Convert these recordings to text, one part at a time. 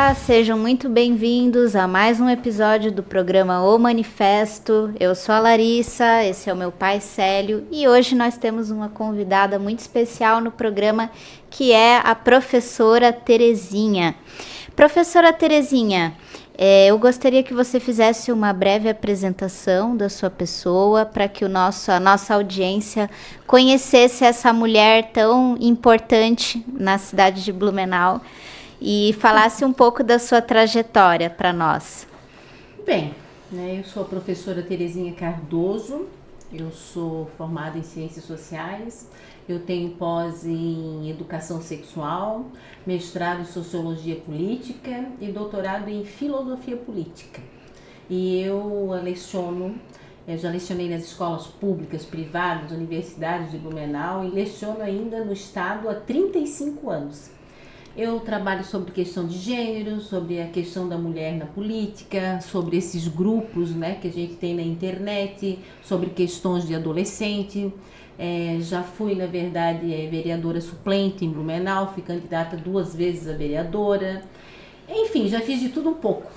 Olá, sejam muito bem-vindos a mais um episódio do programa O Manifesto. Eu sou a Larissa, esse é o meu pai Célio e hoje nós temos uma convidada muito especial no programa que é a professora Terezinha. Professora Terezinha, eu gostaria que você fizesse uma breve apresentação da sua pessoa para que a nossa audiência conhecesse essa mulher tão importante na cidade de Blumenau e falasse um pouco da sua trajetória para nós. Bem, eu sou a professora Terezinha Cardoso, eu sou formada em Ciências Sociais, eu tenho pós em Educação Sexual, mestrado em Sociologia Política e doutorado em Filosofia Política. E eu já lecionei nas escolas públicas, privadas, universidades de Blumenau e leciono ainda no estado há 35 anos. Eu trabalho sobre questão de gênero, sobre a questão da mulher na política, sobre esses grupos, que a gente tem na internet, sobre questões de adolescente. Já fui, na verdade, vereadora suplente em Blumenau, fui candidata 2 vezes a vereadora. Enfim, já fiz de tudo um pouco.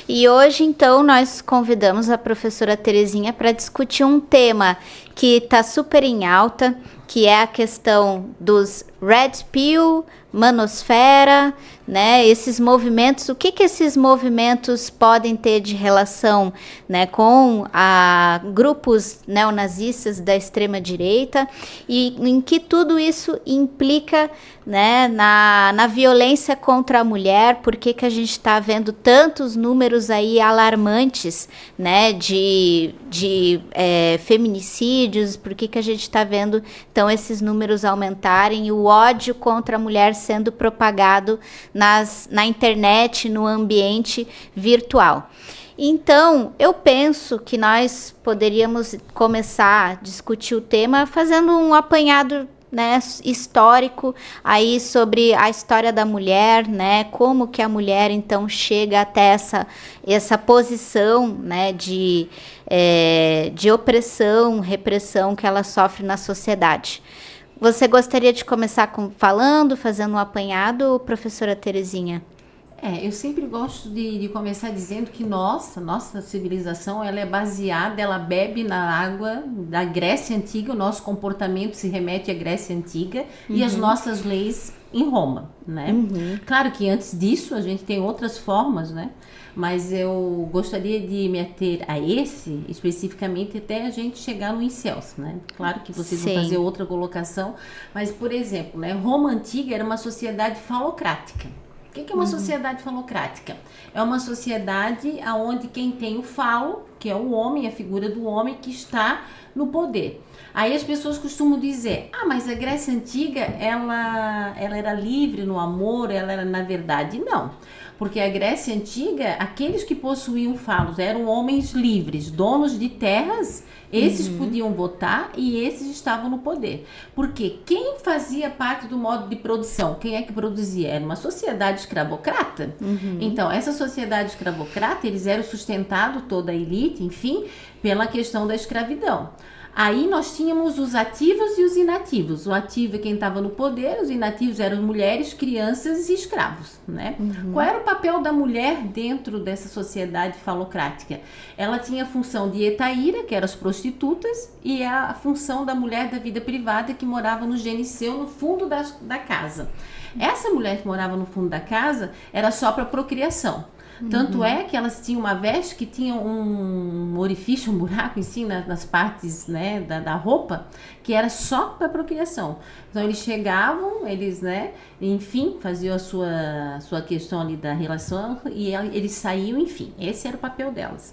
E hoje, então, nós convidamos a professora Terezinha para discutir um tema que está super em alta, que é a questão dos Red Pill, manosfera, esses movimentos, o que esses movimentos podem ter de relação, com grupos neonazistas da extrema-direita e em que tudo isso implica, na violência contra a mulher, por que a gente está vendo tantos números aí alarmantes, de feminicídios, por que a gente está vendo, então, esses números aumentarem e o ódio contra a mulher sendo propagado na internet, no ambiente virtual. Então, eu penso que nós poderíamos começar a discutir o tema fazendo um apanhado histórico aí sobre a história da mulher, como que a mulher então chega até essa posição, de opressão, repressão que ela sofre na sociedade. Você gostaria de começar fazendo um apanhado, professora Terezinha? Eu sempre gosto de começar dizendo que nossa civilização, ela é baseada, ela bebe na água da Grécia Antiga, o nosso comportamento se remete à Grécia Antiga e as nossas leis em Roma, Claro que antes disso a gente tem outras formas, Mas eu gostaria de me ater a esse, especificamente, até a gente chegar no incels, Claro que vocês vão fazer outra colocação, mas, por exemplo, Roma Antiga era uma sociedade falocrática. O que é uma sociedade falocrática? É uma sociedade onde quem tem o falo, que é o homem, a figura do homem, que está no poder. Aí as pessoas costumam dizer, mas a Grécia Antiga, ela era livre no amor, ela era na verdade. Não, porque a Grécia Antiga, aqueles que possuíam falos eram homens livres, donos de terras. Esses podiam votar e esses estavam no poder. Porque quem fazia parte do modo de produção? Quem é que produzia? Era uma sociedade escravocrata. Então, essa sociedade escravocrata, eles eram sustentados, toda a elite, enfim, pela questão da escravidão. Aí nós tínhamos os ativos e os inativos. O ativo é quem estava no poder, os inativos eram mulheres, crianças e escravos, Qual era o papel da mulher dentro dessa sociedade falocrática? Ela tinha a função de etaíra, que eram as prostitutas, e a função da mulher da vida privada, que morava no geniceu, no fundo da casa. Essa mulher que morava no fundo da casa era só para procriação. Tanto é que elas tinham uma veste que tinha um orifício, um buraco em si, nas partes da roupa, que era só para procriação. Então eles chegavam, enfim, faziam a sua questão ali da relação e eles saíam, enfim, esse era o papel delas.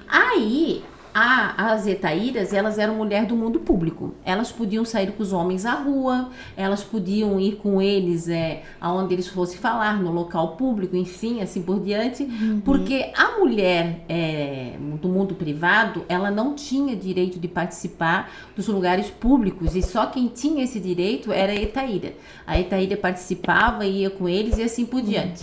Aí as etaíras, elas eram mulher do mundo público. Elas podiam sair com os homens à rua, elas podiam ir com eles aonde eles fossem falar, no local público, enfim, assim por diante. Porque a mulher do mundo privado, ela não tinha direito de participar dos lugares públicos e só quem tinha esse direito era a etaíra. A etaíra participava, ia com eles e assim por diante.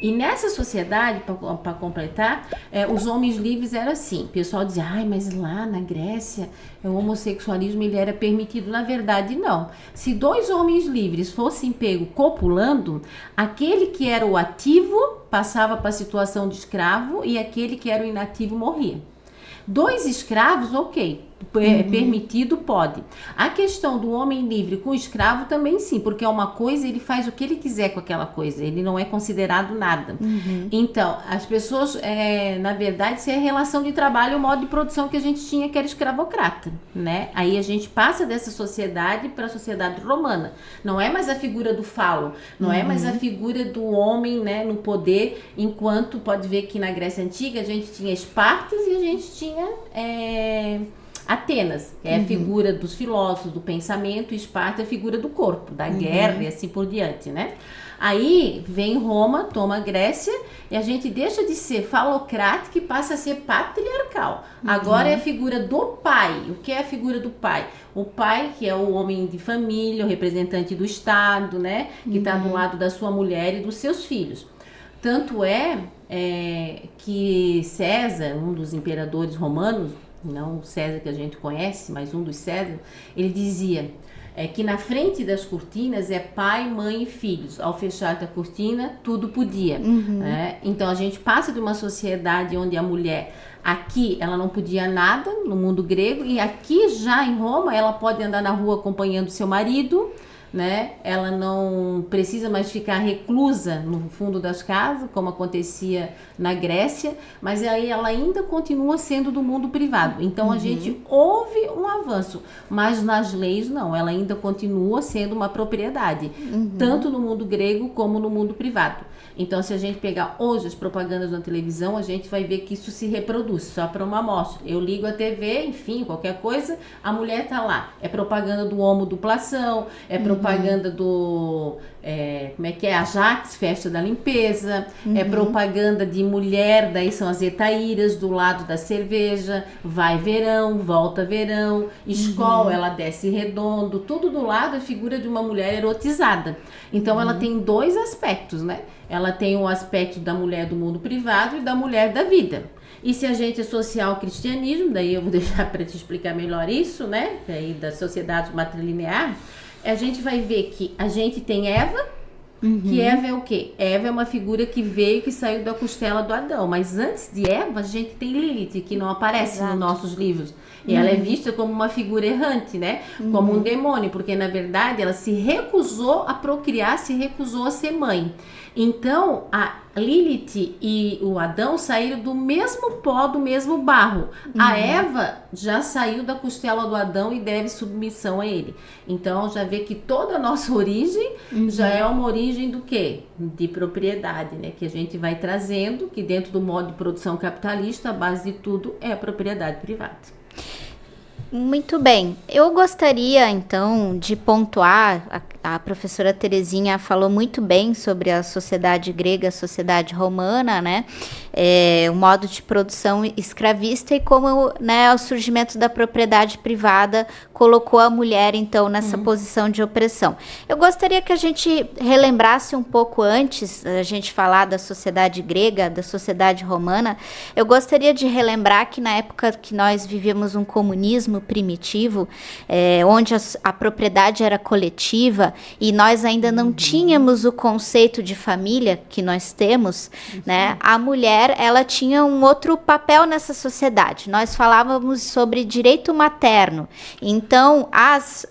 E nessa sociedade, para completar, os homens livres eram assim. O pessoal dizia, ai, mas lá na Grécia o homossexualismo ele era permitido. Na verdade, não. Se 2 homens livres fossem pegos copulando, aquele que era o ativo passava para a situação de escravo e aquele que era o inativo morria. 2 escravos, ok, permitido, pode. A questão do homem livre com o escravo também sim, porque é uma coisa, ele faz o que ele quiser com aquela coisa, ele não é considerado nada. Então, as pessoas, na verdade, isso é a relação de trabalho, o modo de produção que a gente tinha, que era escravocrata, né? Aí a gente passa dessa sociedade para a sociedade romana. Não é mais a figura do falo, não é mais a figura do homem, né, no poder, enquanto pode ver que na Grécia Antiga a gente tinha Espartas e a gente tinha Atenas, que é a figura dos filósofos, do pensamento, e Esparta é a figura do corpo, da guerra e assim por diante, né? Aí vem Roma, toma a Grécia e a gente deixa de ser falocrático e passa a ser patriarcal. Agora é a figura do pai. O que é a figura do pai? O pai, que é o homem de família, o representante do Estado, né? Que está do lado da sua mulher e dos seus filhos. Tanto que César, um dos imperadores romanos, não o César que a gente conhece, mas um dos César, ele dizia que na frente das cortinas é pai, mãe e filhos. Ao fechar a cortina, tudo podia. Então a gente passa de uma sociedade onde a mulher, aqui ela não podia nada, no mundo grego, e aqui já em Roma ela pode andar na rua acompanhando seu marido, né? Ela não precisa mais ficar reclusa no fundo das casas, como acontecia na Grécia, mas aí ela ainda continua sendo do mundo privado. Então a gente houve um avanço, mas nas leis não, ela ainda continua sendo uma propriedade, tanto no mundo grego como no mundo privado. Então, se a gente pegar hoje as propagandas na televisão, a gente vai ver que isso se reproduz, só para uma amostra. Eu ligo a TV, enfim, qualquer coisa, a mulher tá lá. É propaganda do homoduplação, é propaganda do... como é que é? Ajax, festa da limpeza, é propaganda de mulher, daí são as etaíras do lado da cerveja, vai verão, volta verão, escola, ela desce redondo, tudo do lado é figura de uma mulher erotizada. Então, ela tem 2 aspectos, né? Ela tem o aspecto da mulher do mundo privado e da mulher da vida. E se a gente associar ao cristianismo, daí eu vou deixar para te explicar melhor isso, né? Daí da sociedade matrilinear, a gente vai ver que a gente tem Eva, que Eva é o quê? Eva é uma figura que veio, que saiu da costela do Adão. Mas antes de Eva, a gente tem Lilith, que não aparece nos nossos livros. E ela é vista como uma figura errante, né? Como um demônio, porque na verdade ela se recusou a procriar, se recusou a ser mãe. Então, a Lilith e o Adão saíram do mesmo pó, do mesmo barro. A Eva já saiu da costela do Adão e deve submissão a ele. Então, já vê que toda a nossa origem já é uma origem do quê? De propriedade, né? Que a gente vai trazendo, que dentro do modo de produção capitalista, a base de tudo é a propriedade privada. Muito bem. Eu gostaria, então, de pontuar, a professora Terezinha falou muito bem sobre a sociedade grega, a sociedade romana, né? O modo de produção escravista e como, né, o surgimento da propriedade privada colocou a mulher, então, nessa posição de opressão. Eu gostaria que a gente relembrasse um pouco antes da gente falar da sociedade grega, da sociedade romana. Eu gostaria de relembrar que na época que nós vivíamos um comunismo primitivo, onde a propriedade era coletiva e nós ainda não tínhamos o conceito de família que nós temos, né? A mulher, ela tinha um outro papel nessa sociedade. Nós falávamos sobre direito materno. Então, as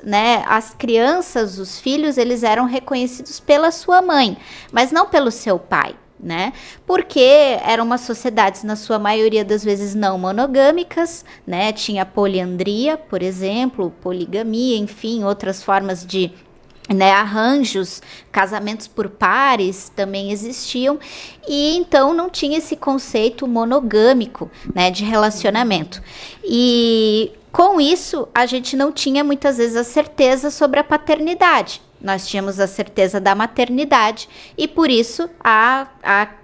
crianças, os filhos, eles eram reconhecidos pela sua mãe, mas não pelo seu pai, né? Porque eram umas sociedades, na sua maioria das vezes, não monogâmicas, né? Tinha poliandria, por exemplo, poligamia, enfim, outras formas de, né, arranjos, casamentos por pares também existiam, e então não tinha esse conceito monogâmico, né, de relacionamento. E com isso, a gente não tinha muitas vezes a certeza sobre a paternidade. Nós tínhamos a certeza da maternidade e por isso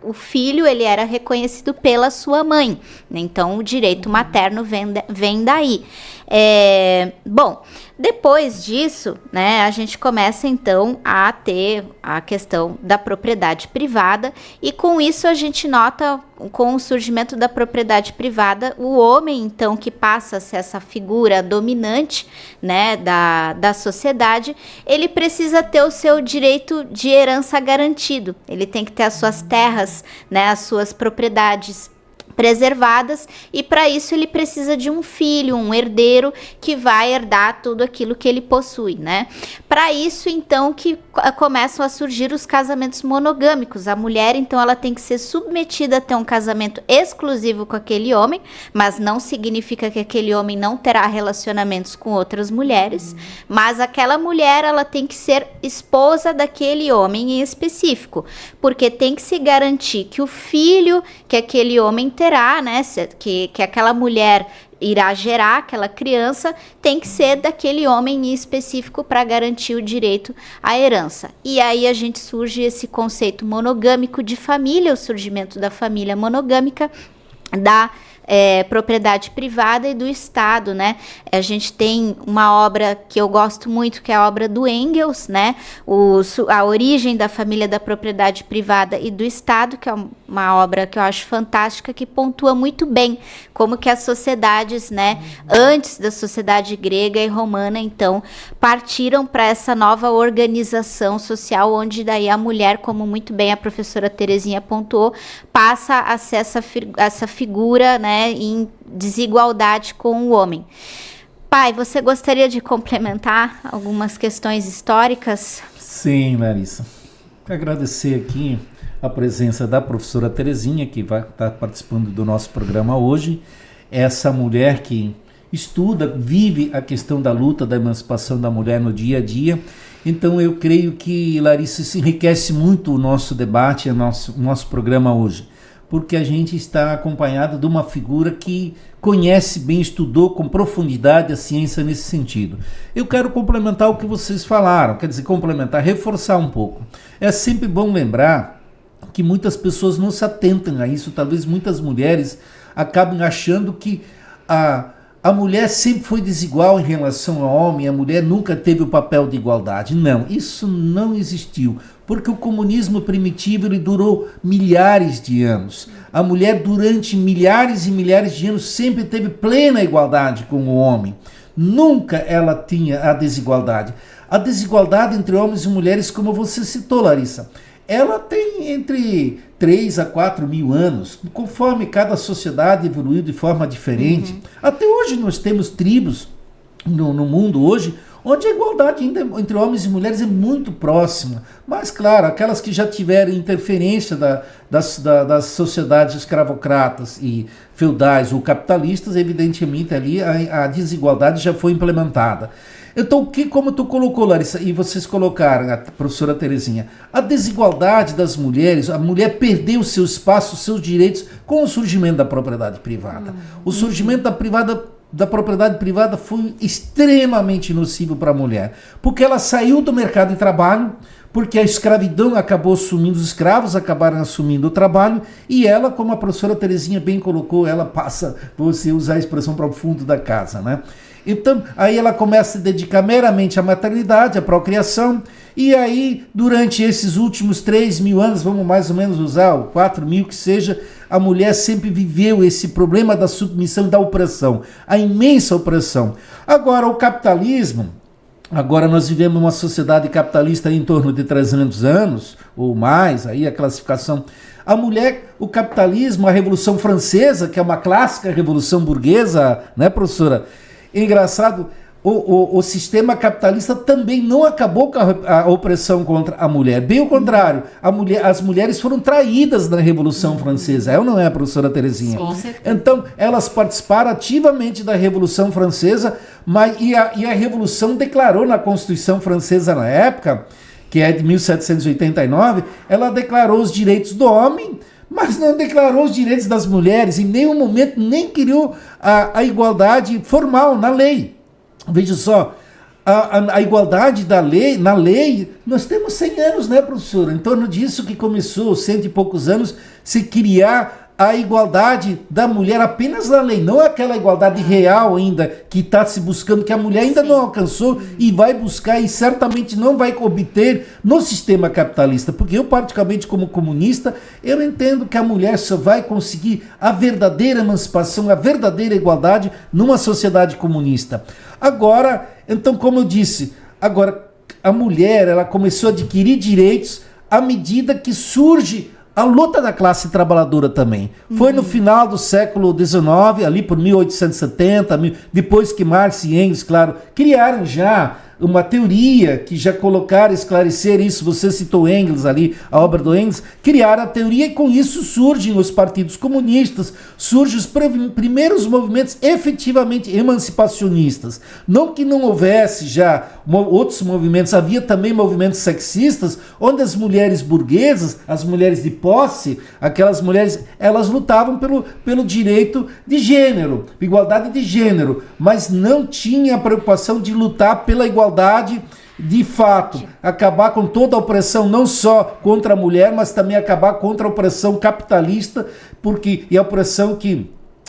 o filho ele era reconhecido pela sua mãe, né? Então o direito materno vem daí. Bom, Depois disso, né, a gente começa então a ter a questão da propriedade privada, e com isso a gente nota, com o surgimento da propriedade privada, o homem então que passa a ser essa figura dominante, né, da sociedade, ele precisa ter o seu direito de herança garantido, ele tem que ter as suas terras, né, as suas propriedades preservadas, e para isso ele precisa de um filho, um herdeiro que vai herdar tudo aquilo que ele possui, né? Para isso então que começam a surgir os casamentos monogâmicos. A mulher então ela tem que ser submetida a ter um casamento exclusivo com aquele homem, mas não significa que aquele homem não terá relacionamentos com outras mulheres, mas aquela mulher ela tem que ser esposa daquele homem em específico, porque tem que se garantir que o filho que aquele homem terá, né, que aquela mulher irá gerar, aquela criança, tem que ser daquele homem em específico para garantir o direito à herança. E aí a gente surge esse conceito monogâmico de família, o surgimento da família monogâmica, da propriedade privada e do Estado, né? A gente tem uma obra que eu gosto muito, que é a obra do Engels, né? A origem da família, da propriedade privada e do Estado, que é uma obra que eu acho fantástica, que pontua muito bem como que as sociedades, né, antes da sociedade grega e romana, então, partiram para essa nova organização social, onde daí a mulher, como muito bem a professora Terezinha pontuou, passa a ser essa figura, né, em desigualdade com o homem. Pai, você gostaria de complementar algumas questões históricas? Sim, Larissa. Agradecer aqui a presença da professora Terezinha, que vai estar participando do nosso programa hoje. Essa mulher que estuda, vive a questão da luta, da emancipação da mulher no dia a dia. Então eu creio que, Larissa, isso enriquece muito o nosso debate, o nosso programa hoje, porque a gente está acompanhado de uma figura que conhece bem, estudou com profundidade a ciência nesse sentido. Eu quero complementar o que vocês falaram, quer dizer, reforçar um pouco. É sempre bom lembrar que muitas pessoas não se atentam a isso, talvez muitas mulheres acabem achando que a mulher sempre foi desigual em relação ao homem, a mulher nunca teve o papel de igualdade. Não, isso não existiu, porque o comunismo primitivo ele durou milhares de anos. A mulher durante milhares e milhares de anos sempre teve plena igualdade com o homem. Nunca ela tinha a desigualdade. A desigualdade entre homens e mulheres, como você citou, Larissa, ela tem entre 3 a 4 mil anos, conforme cada sociedade evoluiu de forma diferente. Até hoje nós temos tribos no mundo hoje, onde a igualdade ainda entre homens e mulheres é muito próxima. Mas, claro, aquelas que já tiveram interferência das sociedades escravocratas e feudais ou capitalistas, evidentemente ali a desigualdade já foi implementada. Então, como tu colocou, Larissa, e vocês colocaram, a professora Terezinha, a desigualdade das mulheres, a mulher perdeu o seu espaço, os seus direitos com o surgimento da propriedade privada. O surgimento da propriedade privada foi extremamente nocivo para a mulher, porque ela saiu do mercado de trabalho, porque a escravidão acabou assumindo, os escravos acabaram assumindo o trabalho, e ela, como a professora Terezinha bem colocou, ela passa, você usar a expressão, para o fundo da casa, né? Então, aí ela começa a se dedicar meramente à maternidade, à procriação, e aí, durante esses últimos 3 mil anos, vamos mais ou menos usar, 4 mil que seja, a mulher sempre viveu esse problema da submissão e da opressão, a imensa opressão. Agora, o capitalismo, agora nós vivemos uma sociedade capitalista em torno de 300 anos, ou mais, aí a classificação. A mulher, o capitalismo, a Revolução Francesa, que é uma clássica revolução burguesa, né, professora? Engraçado, o sistema capitalista também não acabou com a opressão contra a mulher. Bem o contrário, as mulheres foram traídas na Revolução Francesa. É ou não é, professora Terezinha? Sim. Então, elas participaram ativamente da Revolução Francesa, e a Revolução declarou na Constituição Francesa na época, que é de 1789, ela declarou os direitos do homem, mas não declarou os direitos das mulheres, em nenhum momento nem criou a igualdade formal na lei. Veja só, a igualdade na lei, nós temos 100 anos, né, professora? Em torno disso que começou, 100 e poucos anos, se criar a igualdade da mulher apenas na lei, não aquela igualdade real ainda que está se buscando, que a mulher ainda não alcançou e vai buscar e certamente não vai obter no sistema capitalista. Porque eu, particularmente como comunista, eu entendo que a mulher só vai conseguir a verdadeira emancipação, a verdadeira igualdade numa sociedade comunista. Agora, então, como eu disse, agora a mulher ela começou a adquirir direitos à medida que surge a luta da classe trabalhadora também. Foi no final do século XIX, ali por 1870, depois que Marx e Engels, claro, criaram já uma teoria que já colocaram, esclarecer isso, você citou Engels ali, a obra do Engels, criaram a teoria e com isso surgem os partidos comunistas, surgem os primeiros movimentos efetivamente emancipacionistas. Não que não houvesse já outros movimentos, havia também movimentos sexistas, onde as mulheres burguesas, as mulheres de posse, aquelas mulheres, elas lutavam pelo direito de gênero, igualdade de gênero, mas não tinha a preocupação de lutar pela igualdade de fato, acabar com toda a opressão, não só contra a mulher, mas também acabar contra a opressão capitalista, e a opressão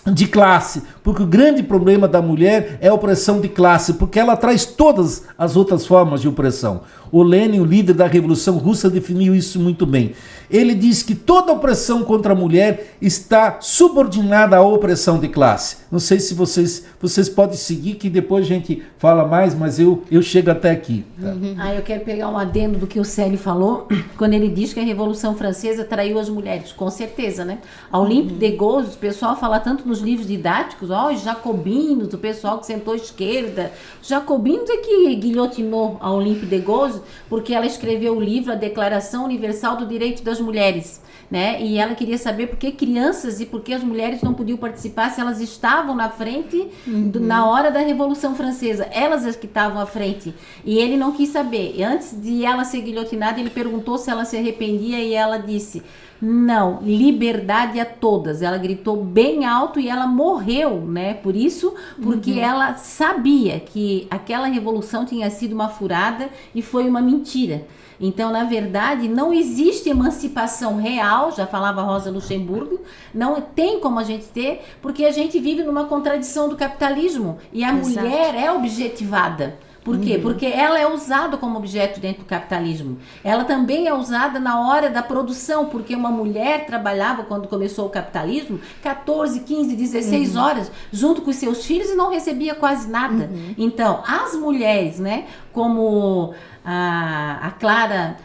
de classe, porque o grande problema da mulher é a opressão de classe, porque ela traz todas as outras formas de opressão. O Lenin, o líder da Revolução Russa, definiu isso muito bem. Ele diz que toda opressão contra a mulher está subordinada à opressão de classe. Não sei se vocês podem seguir, que depois a gente fala mais, mas eu chego até aqui. Tá? Eu quero pegar um adendo do que o Célio falou, quando ele diz que a Revolução Francesa traiu as mulheres. Com certeza, né? A Olympe de Gouges, o pessoal fala tanto nos livros didáticos, os jacobinos, o pessoal que sentou à esquerda. Os jacobinos é que guilhotinou a Olympe de Gouges, porque ela escreveu o livro A Declaração Universal do Direito das Mulheres, né? E ela queria saber por que crianças e por que as mulheres não podiam participar se elas estavam na frente na hora da Revolução Francesa. Elas as que estavam à frente. E ele não quis saber. E antes de ela ser guilhotinada, ele perguntou se ela se arrependia e ela disse: não, liberdade a todas. Ela gritou bem alto e ela morreu, né? Por isso, porque ela sabia que aquela revolução tinha sido uma furada e foi uma mentira. Então, na verdade, não existe emancipação real, já falava Rosa Luxemburgo, não tem como a gente ter, porque a gente vive numa contradição do capitalismo e a mulher é objetivada. Por quê? Porque ela é usada como objeto dentro do capitalismo. Ela também é usada na hora da produção, porque uma mulher trabalhava, quando começou o capitalismo, 14, 15, 16 horas, junto com os seus filhos e não recebia quase nada. Então, as mulheres, né, como a Clara...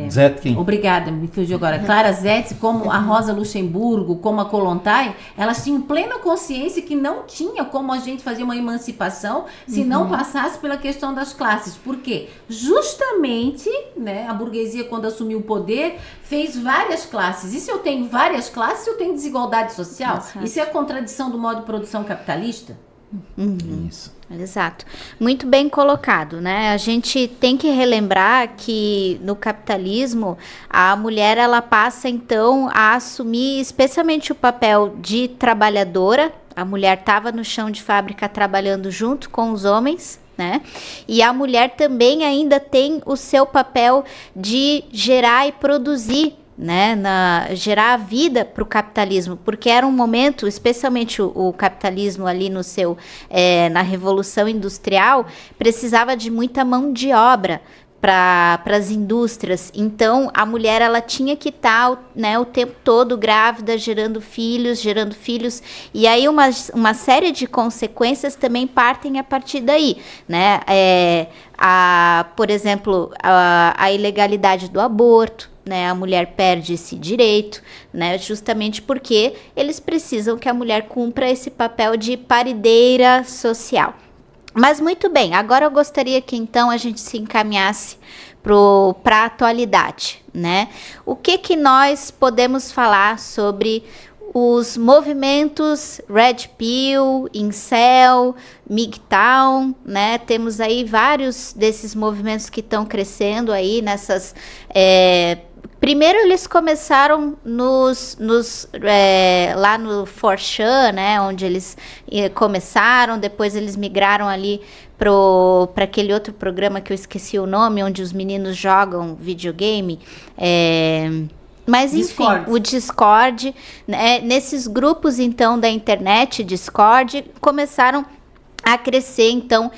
Zetkin. Obrigada, me fugiu agora. Clara Zetkin, como a Rosa Luxemburgo, como a Kollontai, elas tinham plena consciência que não tinha como a gente fazer uma emancipação se não passasse pela questão das classes. Por quê? Justamente, né, a burguesia, quando assumiu o poder, fez várias classes. E se eu tenho várias classes, eu tenho desigualdade social. Exato. Isso é a contradição do modo de produção capitalista? Isso. Exato. Muito bem colocado, né? A gente tem que relembrar que no capitalismo a mulher ela passa então a assumir especialmente o papel de trabalhadora. A mulher estava no chão de fábrica trabalhando junto com os homens, né? E a mulher também ainda tem o seu papel de gerar e produzir, né, gerar a vida para o capitalismo, porque era um momento, especialmente o capitalismo ali no seu, na Revolução Industrial, precisava de muita mão de obra para as indústrias. Então a mulher ela tinha que estar, né, o tempo todo grávida, gerando filhos, e aí uma série de consequências também partem a partir daí, né? Por exemplo, a ilegalidade do aborto, né, a mulher perde esse direito, né, justamente porque eles precisam que a mulher cumpra esse papel de parideira social. Mas muito bem, agora eu gostaria que então a gente se encaminhasse para a atualidade, né? O que nós podemos falar sobre os movimentos Red Pill, Incel, MGTOW, né? Temos aí vários desses movimentos que estão crescendo aí nessas... Primeiro eles começaram lá no 4chan, né, onde eles começaram, depois eles migraram ali para aquele outro programa que eu esqueci o nome, onde os meninos jogam videogame, Mas enfim, Discord. o Discord, né, nesses grupos então da internet, Discord, começaram a crescer então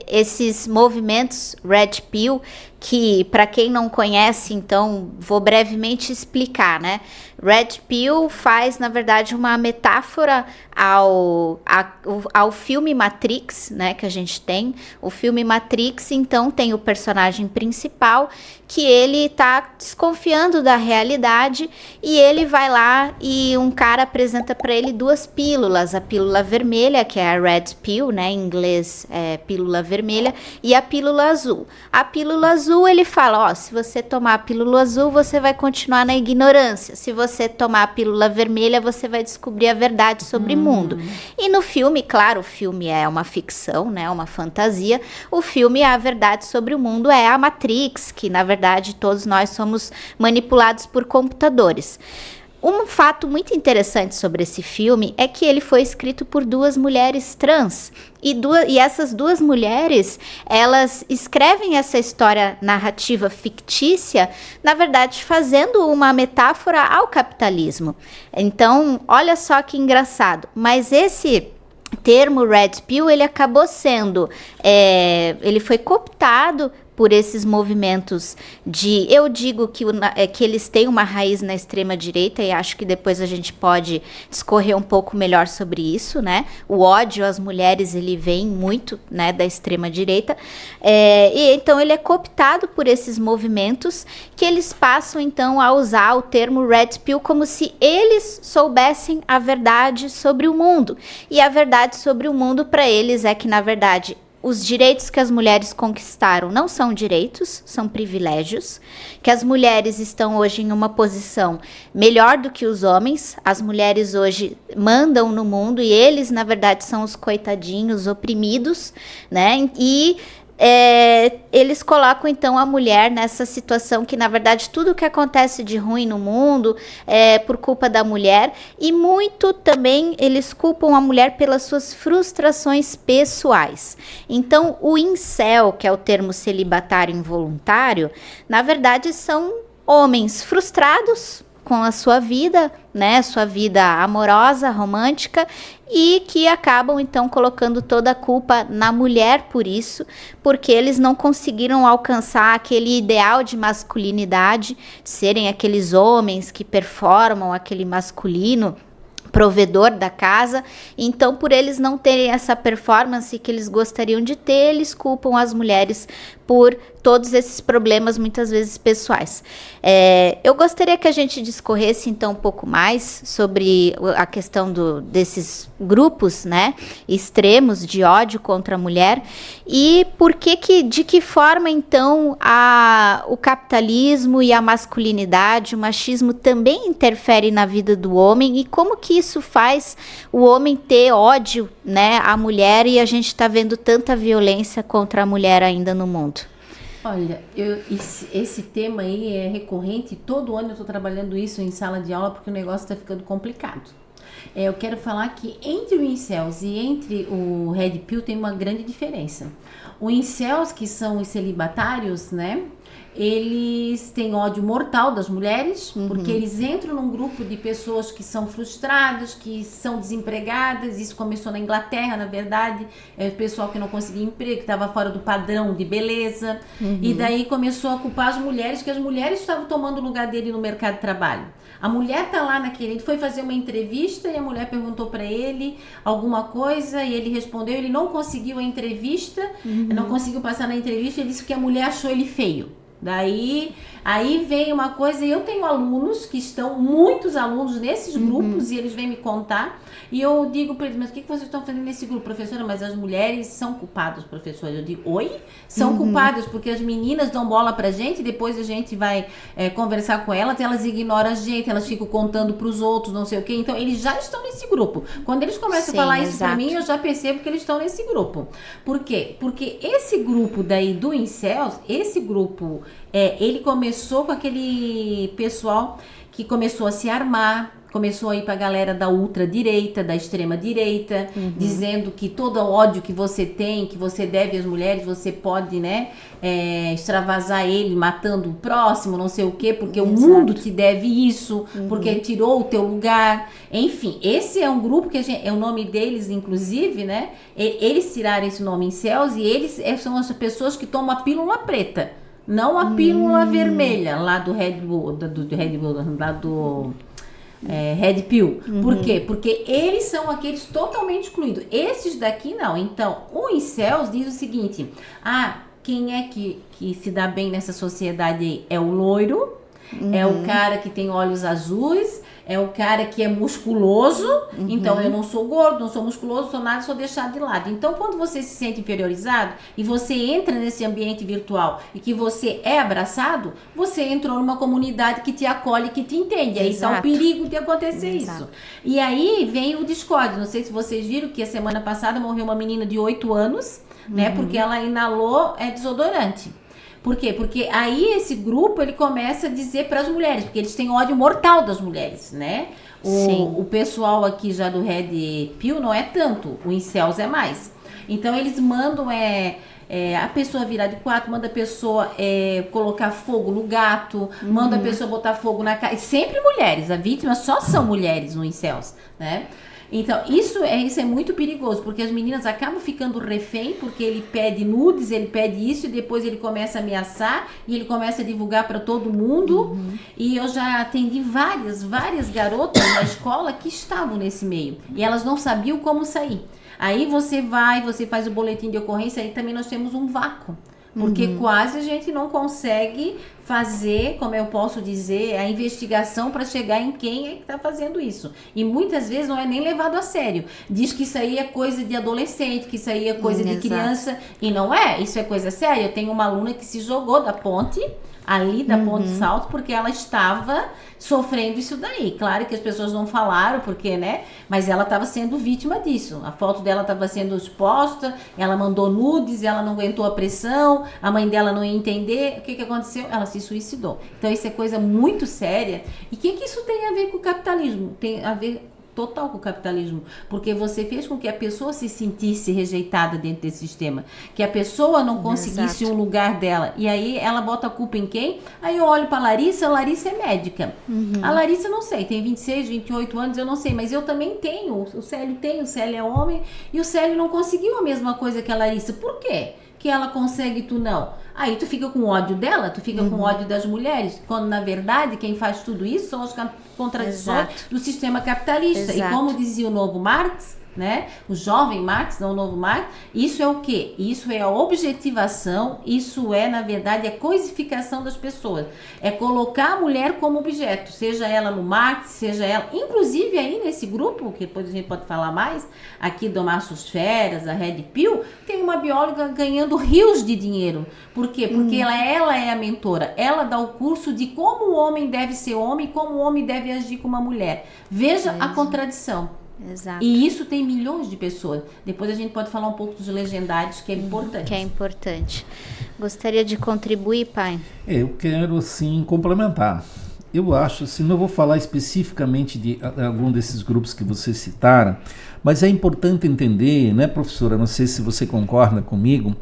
esses movimentos Red Pill, que para quem não conhece, então vou brevemente explicar, né? Red Pill faz, na verdade, uma metáfora ao filme Matrix, né, que a gente tem. O filme Matrix, então, tem o personagem principal que ele tá desconfiando da realidade e ele vai lá e um cara apresenta para ele 2 pílulas, a pílula vermelha, que é a Red Pill, né, em inglês é pílula vermelha, e a pílula azul. A pílula azul, ele fala, ó, se você tomar a pílula azul, você vai continuar na ignorância. Se você tomar a pílula vermelha, você vai descobrir a verdade sobre o mundo. E no filme, claro, o filme é uma ficção, né, uma fantasia. O filme, a verdade sobre o mundo é a Matrix, que na verdade todos nós somos manipulados por computadores. Um fato muito interessante sobre esse filme é que ele foi escrito por 2 mulheres trans. E essas 2 mulheres, elas escrevem essa história narrativa fictícia, na verdade, fazendo uma metáfora ao capitalismo. Então, olha só que engraçado. Mas esse termo Red Pill, ele acabou sendo, ele foi cooptado por esses movimentos eu digo que eles têm uma raiz na extrema direita e acho que depois a gente pode discorrer um pouco melhor sobre isso, né? O ódio às mulheres, ele vem muito, né, da extrema direita, e então ele é cooptado por esses movimentos que eles passam então a usar o termo Red Pill como se eles soubessem a verdade sobre o mundo. E a verdade sobre o mundo para eles é que, na verdade, os direitos que as mulheres conquistaram não são direitos, são privilégios, que as mulheres estão hoje em uma posição melhor do que os homens, as mulheres hoje mandam no mundo e eles, na verdade, são os coitadinhos oprimidos, né? E eles colocam então a mulher nessa situação que, na verdade, tudo que acontece de ruim no mundo é por culpa da mulher, e muito também eles culpam a mulher pelas suas frustrações pessoais. Então, o incel, que é o termo celibatário involuntário, na verdade são homens frustrados com a sua vida, né, sua vida amorosa, romântica, e que acabam então colocando toda a culpa na mulher por isso, porque eles não conseguiram alcançar aquele ideal de masculinidade, de serem aqueles homens que performam aquele masculino provedor da casa. Então, por eles não terem essa performance que eles gostariam de ter, eles culpam as mulheres por todos esses problemas, muitas vezes pessoais. Eu gostaria que a gente discorresse então um pouco mais sobre a questão desses grupos, né, extremos de ódio contra a mulher, e de que forma então o capitalismo e a masculinidade, o machismo também interfere na vida do homem, e como que isso faz o homem ter ódio, né, à mulher, e a gente está vendo tanta violência contra a mulher ainda no mundo. Olha, esse tema aí é recorrente, todo ano eu estou trabalhando isso em sala de aula porque o negócio está ficando complicado. Eu quero falar que entre o incels e entre o Red Pill tem uma grande diferença. Os incels, que são os celibatários, né? Eles têm ódio mortal das mulheres, porque eles entram num grupo de pessoas que são frustradas, que são desempregadas. Isso começou na Inglaterra, na verdade, o pessoal que não conseguia emprego, que estava fora do padrão de beleza, e daí começou a culpar as mulheres, que as mulheres estavam tomando o lugar dele no mercado de trabalho. A mulher tá lá ele foi fazer uma entrevista e a mulher perguntou para ele alguma coisa e ele respondeu, ele não conseguiu a entrevista, não conseguiu passar na entrevista, ele disse que a mulher achou ele feio. Daí, aí vem uma coisa, eu tenho alunos que estão, muitos alunos nesses grupos, e eles vêm me contar, e eu digo para eles, mas o que vocês estão fazendo nesse grupo, professora? Mas as mulheres são culpadas, professora. Eu digo, oi? São culpadas, porque as meninas dão bola pra gente, depois a gente vai conversar com elas ignoram a gente, elas ficam contando pros outros, não sei o quê, então eles já estão nesse grupo. Quando eles começam a falar isso pra mim, eu já percebo que eles estão nesse grupo. Por quê? Porque esse grupo daí do incels, esse grupo, ele começou com aquele pessoal que começou a se armar, começou a ir para a galera da ultradireita, da extrema-direita, dizendo que todo o ódio que você tem, que você deve às mulheres, você pode, né, extravasar ele matando o próximo, não sei o quê, porque o mundo te deve isso, porque tirou o teu lugar. Enfim, esse é um grupo que é o nome deles, inclusive, né? Eles tiraram esse nome incels e eles são as pessoas que tomam a pílula preta, não a pílula vermelha lá do Red Bull, lá do Red Pill. Por quê? Porque eles são aqueles totalmente excluídos. Esses daqui não. Então, o incels diz o seguinte: quem é que se dá bem nessa sociedade aí? É o loiro, é o cara que tem olhos azuis, é o cara que é musculoso. Então eu não sou gordo, não sou musculoso, sou nada, sou deixado de lado. Então quando você se sente inferiorizado e você entra nesse ambiente virtual e que você é abraçado, você entrou numa comunidade que te acolhe, que te entende. Aí está o perigo de acontecer isso. E aí vem o Discord. Não sei se vocês viram que a semana passada morreu uma menina de 8 anos, né? Porque ela inalou desodorante. Por quê? Porque aí esse grupo, ele começa a dizer para as mulheres, porque eles têm ódio mortal das mulheres, né? O pessoal aqui já do Red Pill não é tanto, o incels é mais. Então eles mandam a pessoa virar de 4, manda a pessoa colocar fogo no gato, manda a pessoa botar fogo na casa. Sempre mulheres, a vítima só são mulheres no incels, né? Então, isso é muito perigoso, porque as meninas acabam ficando refém, porque ele pede nudes, ele pede isso, e depois ele começa a ameaçar, e ele começa a divulgar para todo mundo. E eu já atendi várias garotas na escola que estavam nesse meio, e elas não sabiam como sair. Aí você faz o boletim de ocorrência, aí também nós temos um vácuo. Porque quase a gente não consegue fazer, como eu posso dizer, a investigação para chegar em quem é que está fazendo isso. E muitas vezes não é nem levado a sério. Diz que isso aí é coisa de adolescente, que isso aí é coisa de criança. E não é, isso é coisa séria. Eu tenho uma aluna que se jogou da ponte, ali da Ponte Salto, porque ela estava sofrendo isso daí. Claro que as pessoas não falaram, porque, né? Mas ela estava sendo vítima disso. A foto dela estava sendo exposta, ela mandou nudes, ela não aguentou a pressão, a mãe dela não ia entender. O que aconteceu? Ela se suicidou. Então, isso é coisa muito séria. E o que isso tem a ver com o capitalismo? Tem a ver total com o capitalismo, porque você fez com que a pessoa se sentisse rejeitada dentro desse sistema, que a pessoa não conseguisse um lugar dela, e aí ela bota a culpa em quem? Aí eu olho para a Larissa é médica. A Larissa, não sei, tem 26, 28 anos, eu não sei, mas eu também tenho, o Célio é homem, e o Célio não conseguiu a mesma coisa que a Larissa. Por quê? Que ela consegue e tu não? Aí tu fica com ódio dela, tu fica com ódio das mulheres, quando na verdade quem faz tudo isso são as contradições do sistema capitalista. E como dizia o novo Marx, né? O jovem Marx, não o novo Marx, isso é o quê? Isso é a objetivação, isso é, na verdade, a coisificação das pessoas. É colocar a mulher como objeto, seja ela no Marx, seja ela... Inclusive aí nesse grupo, que depois a gente pode falar mais, aqui do Machos Feras, a Red Pill, tem uma bióloga ganhando rios de dinheiro. Por quê? Porque ela é a mentora. Ela dá o curso de como o homem deve ser homem e como o homem deve agir com uma mulher. Veja a contradição. Exato. E isso tem milhões de pessoas. Depois a gente pode falar um pouco dos legendários, que é importante. Que é importante. Gostaria de contribuir, pai? Eu quero, assim, complementar. Eu acho, assim, não vou falar especificamente de algum desses grupos que vocês citaram, mas é importante entender, né, professora, não sei se você concorda comigo,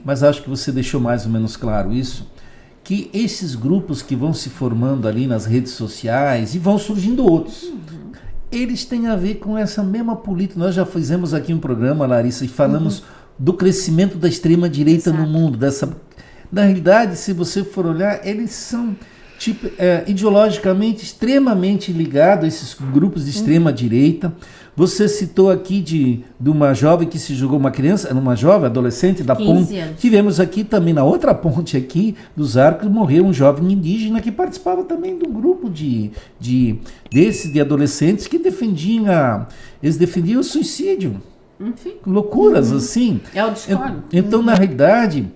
mas acho que você deixou mais ou menos claro isso, que esses grupos que vão se formando ali nas redes sociais, e vão surgindo outros, eles têm a ver com essa mesma política. Nós já fizemos aqui um programa, Larissa, e falamos do crescimento da extrema-direita no mundo. Na realidade, se você for olhar, eles são ideologicamente extremamente ligados a esses grupos de extrema-direita. Você citou aqui de uma jovem que se jogou, uma criança, uma jovem, adolescente da ponte. Tivemos aqui também, na outra ponte aqui dos Arcos, morreu um jovem indígena que participava também de um grupo de adolescentes que defendiam o suicídio. Loucuras assim. É o discórdia. Então, na realidade,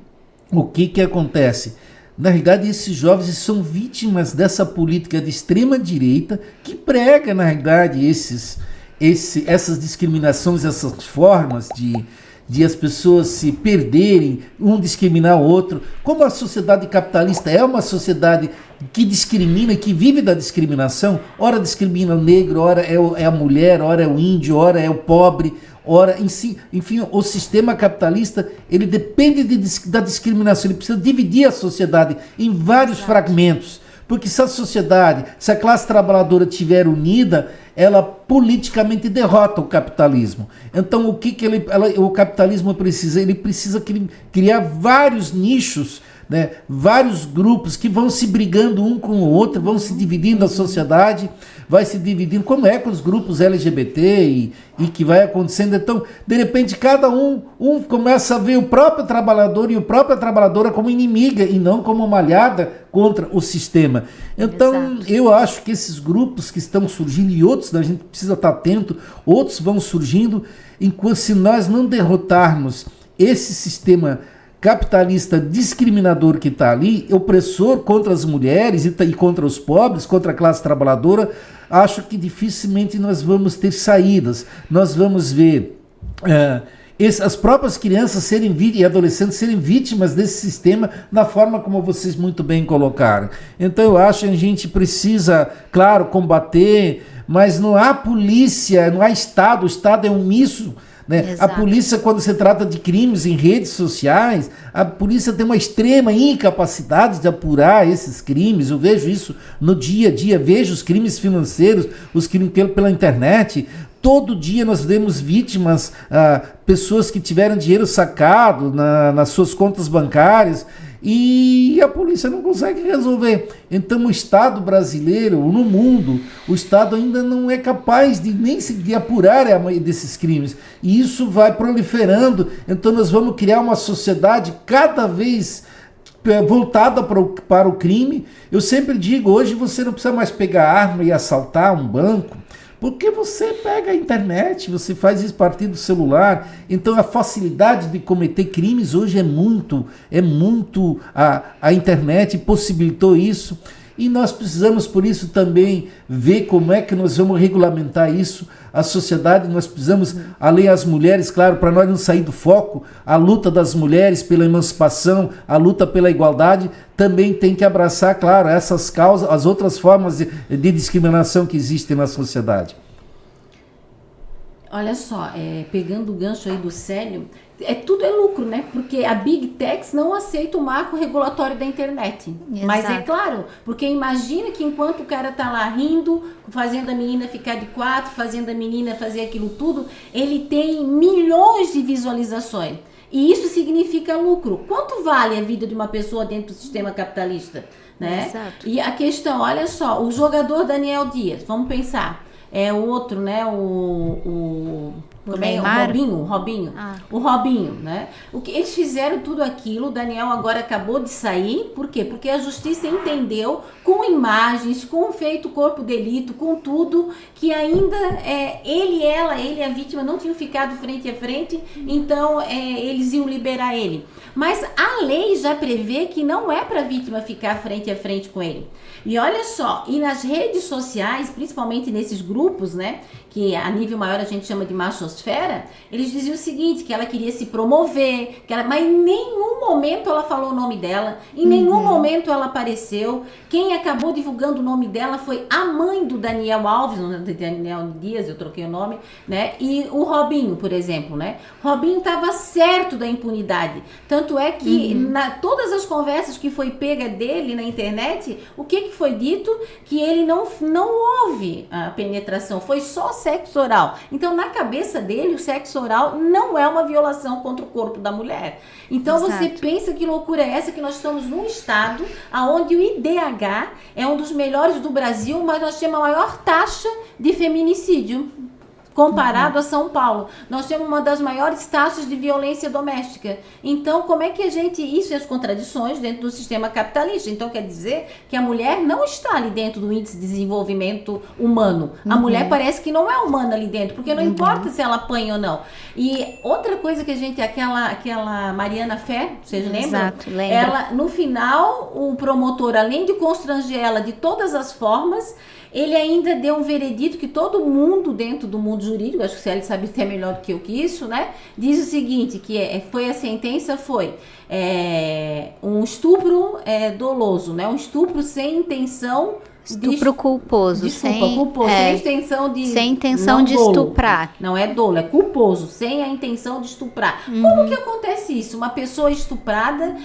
o que acontece? Na realidade, esses jovens são vítimas dessa política de extrema-direita que prega, na realidade, essas discriminações, essas formas de as pessoas se perderem, um discriminar o outro. Como a sociedade capitalista é uma sociedade que discrimina, que vive da discriminação, ora discrimina o negro, ora é a mulher, ora é o índio, ora é o pobre, ora, enfim, o sistema capitalista, ele depende da discriminação, ele precisa dividir a sociedade em vários fragmentos, porque se a sociedade, se a classe trabalhadora estiver unida, ela politicamente derrota o capitalismo. Então, o capitalismo precisa? Ele precisa criar vários nichos, né, vários grupos que vão se brigando um com o outro, vão se dividindo a sociedade, vai se dividindo, como é com os grupos LGBT e que vai acontecendo. Então, de repente, cada um começa a ver o próprio trabalhador e a própria trabalhadora como inimiga e não como uma aliada contra o sistema. Então, eu acho que esses grupos que estão surgindo e outros, a gente precisa estar atento, outros vão surgindo, enquanto se nós não derrotarmos esse sistema capitalista discriminador que está ali, opressor contra as mulheres e contra os pobres, contra a classe trabalhadora, acho que dificilmente nós vamos ter saídas. Nós vamos ver as próprias crianças e adolescentes serem vítimas desse sistema na forma como vocês muito bem colocaram. Então eu acho que a gente precisa, claro, combater, mas não há polícia, não há Estado, o Estado é omisso. Né? A polícia, quando se trata de crimes em redes sociais, a polícia tem uma extrema incapacidade de apurar esses crimes. Eu vejo isso no dia a dia, vejo os crimes financeiros, os crimes pela internet. Todo dia nós vemos vítimas, pessoas que tiveram dinheiro sacado nas suas contas bancárias, e a polícia não consegue resolver. Então o Estado brasileiro, no mundo, o Estado ainda não é capaz de apurar desses crimes. E isso vai proliferando. Então nós vamos criar uma sociedade cada vez voltada para o crime. Eu sempre digo, hoje você não precisa mais pegar arma e assaltar um banco, porque você pega a internet, você faz isso a partir do celular. Então a facilidade de cometer crimes hoje é muito a internet possibilitou isso. E nós precisamos, por isso, também ver como é que nós vamos regulamentar isso. A sociedade, nós precisamos, além das mulheres, claro, para nós não sair do foco, a luta das mulheres pela emancipação, a luta pela igualdade, também tem que abraçar, claro, essas causas, as outras formas de discriminação que existem na sociedade. Olha só, pegando o gancho aí do Célio, tudo é lucro, né? Porque a Big Techs não aceita o marco regulatório da internet. Exato. Mas é claro, porque imagina que enquanto o cara tá lá rindo, fazendo a menina ficar de quatro, fazendo a menina fazer aquilo tudo, ele tem milhões de visualizações. E isso significa lucro. Quanto vale a vida de uma pessoa dentro do sistema capitalista? Né? Exato. E a questão, olha só, o jogador Daniel Dias, vamos pensar, é o outro, né? O Robinho. O Robinho, né? O que eles fizeram tudo aquilo, o Daniel agora acabou de sair, por quê? Porque a justiça entendeu, com imagens, com o feito corpo de delito, com tudo, que ainda ele e a vítima não tinham ficado frente a frente, então eles iam liberar ele. Mas a lei já prevê que não é para a vítima ficar frente a frente com ele. E olha só, e nas redes sociais, principalmente nesses grupos, né, que a nível maior a gente chama de machosfera, eles diziam o seguinte, que ela queria se promover, mas em nenhum momento ela falou o nome dela, em nenhum momento ela apareceu. Quem acabou divulgando o nome dela foi a mãe do Daniel Alves, Daniel Dias, eu troquei o nome, né, e o Robinho, por exemplo, né. Hobinho estava certo da impunidade, tanto é que todas as conversas que foi pega dele na internet, o que foi dito? Que ele não houve a penetração, foi só sexo oral. Então, na cabeça dele, o sexo oral não é uma violação contra o corpo da mulher. Então, exato. Você pensa que loucura é essa, que nós estamos num estado onde o IDH é um dos melhores do Brasil, mas nós temos a maior taxa de feminicídio comparado a São Paulo. Nós temos uma das maiores taxas de violência doméstica. Então, como é que isso é as contradições dentro do sistema capitalista? Então, quer dizer que a mulher não está ali dentro do índice de desenvolvimento humano. A mulher parece que não é humana ali dentro, porque não importa se ela apanha ou não. E outra coisa que a gente, aquela Mariana Fé, vocês lembram? Exato, lembro. Ela, no final, o promotor, além de constranger ela de todas as formas, ele ainda deu um veredito que todo mundo dentro do mundo jurídico, acho que o Célio sabe até melhor do que eu que isso, né? Diz o seguinte, que foi a sentença foi um estupro doloso, né? Um estupro sem intenção... Estupro culposo. Culposo, sem intenção de... Sem intenção de estuprar. Não é dolo, é culposo, sem a intenção de estuprar. Como que acontece isso? Uma pessoa estuprada,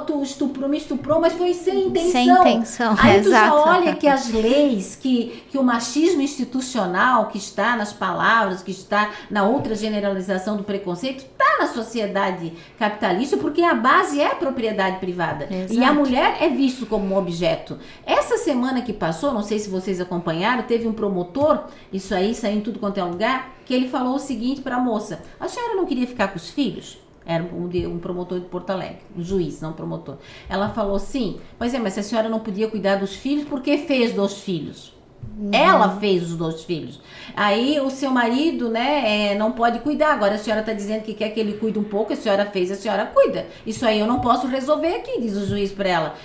tu me estuprou, mas foi sem intenção. Sem intenção, aí tu exato. já olha que as leis, que o machismo institucional que está nas palavras, que está na outra generalização do preconceito, está na sociedade capitalista, porque a base é a propriedade privada. Exato. E a mulher é vista como um objeto. Essa semana que passou, não sei se vocês acompanharam, teve um promotor, isso aí saiu em tudo quanto é lugar, que ele falou o seguinte para a moça: a senhora não queria ficar com os filhos? Era um promotor de Porto Alegre, um juiz, não um promotor. Ela falou sim, mas se a senhora não podia cuidar dos filhos, por que fez 2 filhos? Ela fez os 2 filhos. Aí o seu marido, né, não pode cuidar. Agora a senhora está dizendo que quer que ele cuide um pouco, a senhora fez, a senhora cuida. Isso aí eu não posso resolver aqui, diz o juiz para ela.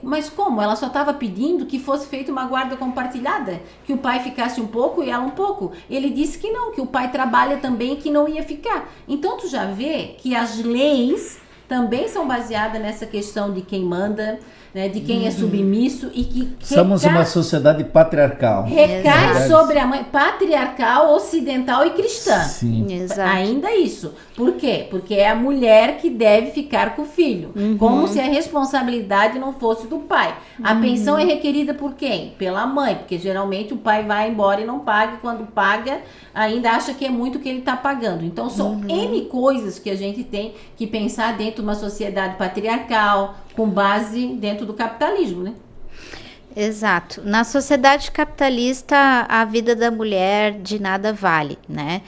Mas como? Ela só estava pedindo que fosse feita uma guarda compartilhada, que o pai ficasse um pouco e ela um pouco. Ele disse que não, que o pai trabalha também e que não ia ficar. Então tu já vê que as leis também são baseadas nessa questão de quem manda, né, de quem é submisso e que somos uma sociedade patriarcal. Recai sobre a mãe, patriarcal, ocidental e cristã. Sim. Exato. Ainda isso. Por quê? Porque é a mulher que deve ficar com o filho. Como se a responsabilidade não fosse do pai. A pensão é requerida por quem? Pela mãe, porque geralmente o pai vai embora e não paga, e quando paga, ainda acha que é muito que ele está pagando. Então são N coisas que a gente tem que pensar dentro de uma sociedade patriarcal, com base dentro do capitalismo, né? Exato. Na sociedade capitalista, a vida da mulher de nada vale, né?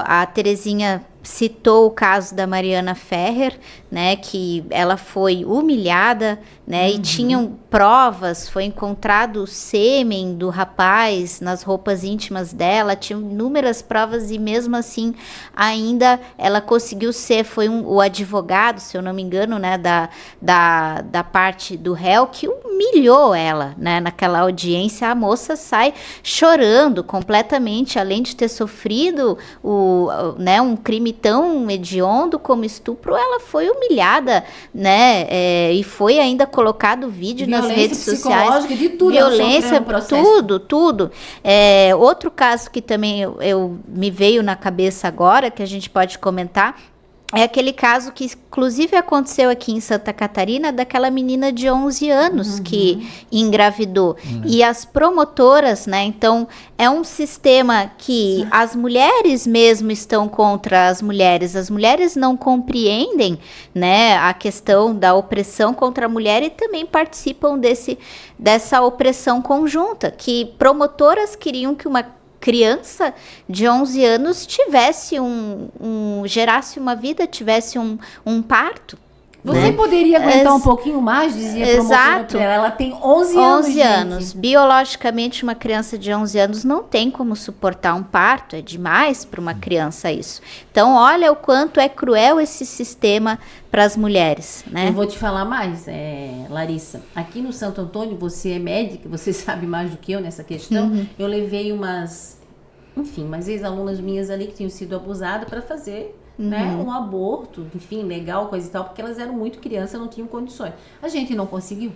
A Terezinha citou o caso da Mariana Ferrer, né, que ela foi humilhada, né, e tinham provas, foi encontrado o sêmen do rapaz nas roupas íntimas dela, tinham inúmeras provas e mesmo assim ainda ela conseguiu foi o advogado, se eu não me engano, né, da parte do réu que humilhou ela, né, naquela audiência. A moça sai chorando completamente, além de ter sofrido um crime tão hediondo como estupro, ela foi humilhada, né, e foi ainda colocado vídeo nas redes sociais, de tudo, violência, tudo. Outro caso que também eu me veio na cabeça agora, que a gente pode comentar, é aquele caso que inclusive aconteceu aqui em Santa Catarina, daquela menina de 11 anos que engravidou. E as promotoras, né, então é um sistema que as mulheres mesmo estão contra as mulheres não compreendem, né, a questão da opressão contra a mulher e também participam dessa opressão conjunta, que promotoras queriam que uma criança de 11 anos tivesse gerasse uma vida, tivesse um parto. Você poderia aguentar um pouquinho mais, dizia a promotora pra ela. Ela tem 11 anos. 11 anos. Biologicamente, uma criança de 11 anos não tem como suportar um parto. É demais para uma criança isso. Então, olha o quanto é cruel esse sistema para as mulheres, né? Eu vou te falar mais, Larissa. Aqui no Santo Antônio, você é médica, você sabe mais do que eu nessa questão. Eu levei umas ex-alunas minhas ali que tinham sido abusadas para fazer um aborto, enfim, legal, coisa e tal, porque elas eram muito crianças, não tinham condições. A gente não conseguiu,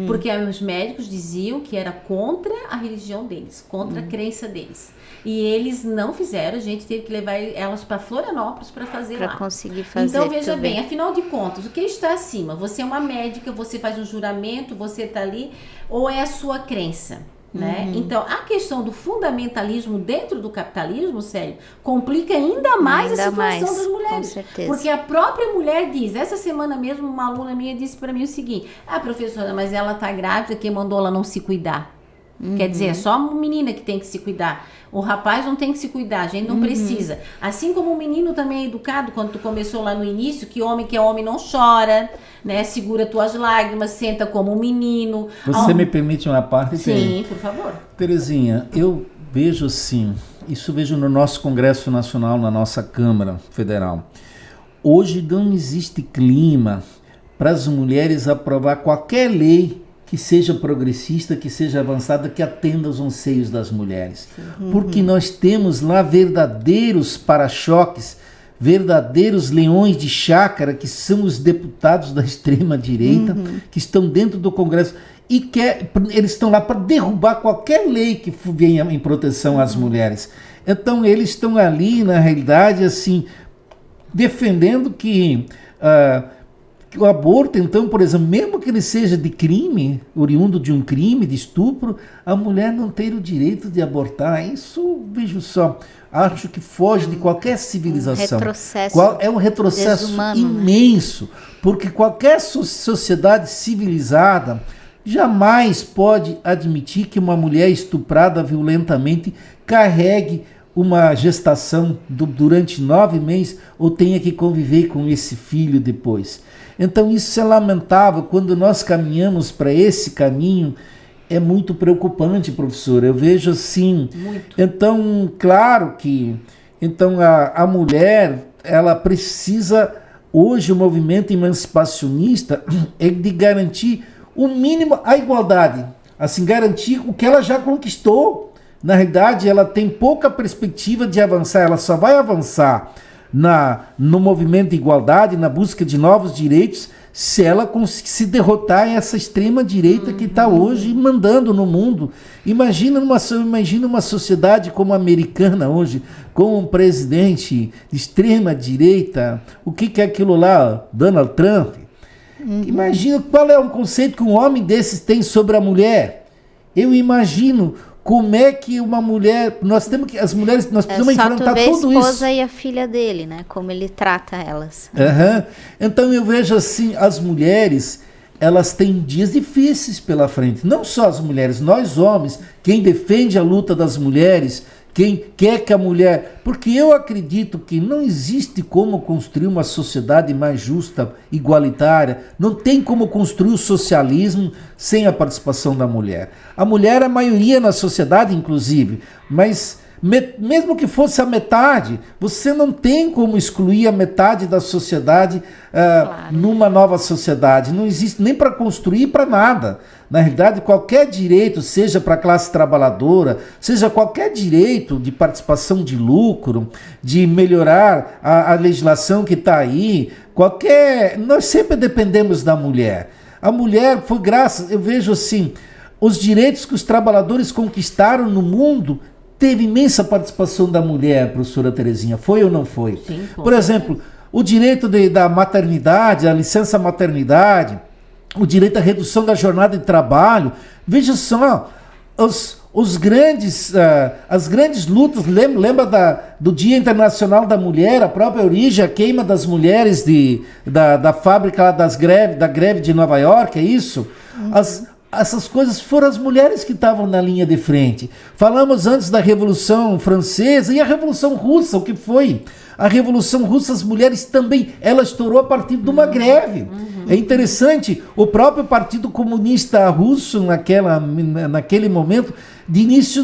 porque os médicos diziam que era contra a religião deles, contra a crença deles. E eles não fizeram, a gente teve que levar elas para Florianópolis para fazer lá. Para conseguir fazer. Então, veja bem, afinal de contas, o que está acima? Você é uma médica, você faz um juramento, você está ali, ou é a sua crença? Né? Então, a questão do fundamentalismo dentro do capitalismo, sério, complica ainda mais a situação das mulheres. Com certeza. Porque a própria mulher diz, essa semana mesmo uma aluna minha disse para mim o seguinte: professora, mas ela tá grávida, quem mandou ela não se cuidar? Quer dizer, é só a menina que tem que se cuidar. O rapaz não tem que se cuidar, a gente não precisa. Assim como o menino também é educado, quando tu começou lá no início, que é homem não chora, né? Segura tuas lágrimas, senta como um menino. Você me permite uma parte? Sim, por favor. Terezinha, eu vejo sim, isso vejo no nosso Congresso Nacional, na nossa Câmara Federal. Hoje não existe clima para as mulheres aprovar qualquer lei que seja progressista, que seja avançada, que atenda aos anseios das mulheres. Porque nós temos lá verdadeiros para-choques, verdadeiros leões de chácara, que são os deputados da extrema-direita, que estão dentro do Congresso, e eles estão lá para derrubar qualquer lei que venha em proteção às mulheres. Então, eles estão ali, na realidade, assim, defendendo que o aborto, então, por exemplo, mesmo que ele seja de crime, oriundo de um crime, de estupro, a mulher não tem o direito de abortar. Isso, veja só, acho que foge de qualquer civilização. É um retrocesso imenso, porque qualquer sociedade civilizada jamais pode admitir que uma mulher estuprada violentamente carregue uma gestação durante 9 meses ou tenha que conviver com esse filho depois. Então isso é lamentável. Quando nós caminhamos para esse caminho, é muito preocupante, professor. Eu vejo assim. Muito. Então, claro que a mulher, ela precisa, hoje o movimento emancipacionista é de garantir o mínimo, a igualdade, assim, garantir o que ela já conquistou. Na realidade, ela tem pouca perspectiva de avançar, ela só vai avançar no movimento de igualdade, na busca de novos direitos, se ela se derrotar essa extrema-direita que está hoje mandando no mundo. Imagina uma sociedade como a americana hoje, com um presidente de extrema-direita, o que é aquilo lá, Donald Trump? Imagina qual é o conceito que um homem desses tem sobre a mulher. Eu imagino como é que uma mulher, as mulheres, nós precisamos enfrentar tudo isso. A esposa e a filha dele, né? Como ele trata elas. Então eu vejo assim, as mulheres, elas têm dias difíceis pela frente. Não só as mulheres, nós homens, quem defende a luta das mulheres, quem quer que a mulher... Porque eu acredito que não existe como construir uma sociedade mais justa, igualitária. Não tem como construir o socialismo sem a participação da mulher. A mulher é a maioria na sociedade, inclusive, mas mesmo que fosse a metade, você não tem como excluir a metade da sociedade numa nova sociedade. Não existe nem para construir, para nada. Na realidade, qualquer direito, seja para a classe trabalhadora, seja qualquer direito de participação de lucro, de melhorar a legislação que está aí, nós sempre dependemos da mulher. A mulher foi eu vejo assim, os direitos que os trabalhadores conquistaram no mundo, teve imensa participação da mulher, professora Terezinha, foi ou não foi? Sim, por exemplo, o direito da maternidade, a licença maternidade, o direito à redução da jornada de trabalho. Veja só, as grandes lutas, lembra do Dia Internacional da Mulher, a própria origem, a queima das mulheres da fábrica lá da greve de Nova York, é isso? Essas coisas foram as mulheres que estavam na linha de frente. Falamos antes da Revolução Francesa e a Revolução Russa, o que foi? A Revolução Russa, as mulheres também, ela estourou a partir de uma greve. É interessante, o próprio Partido Comunista Russo, naquele momento, de início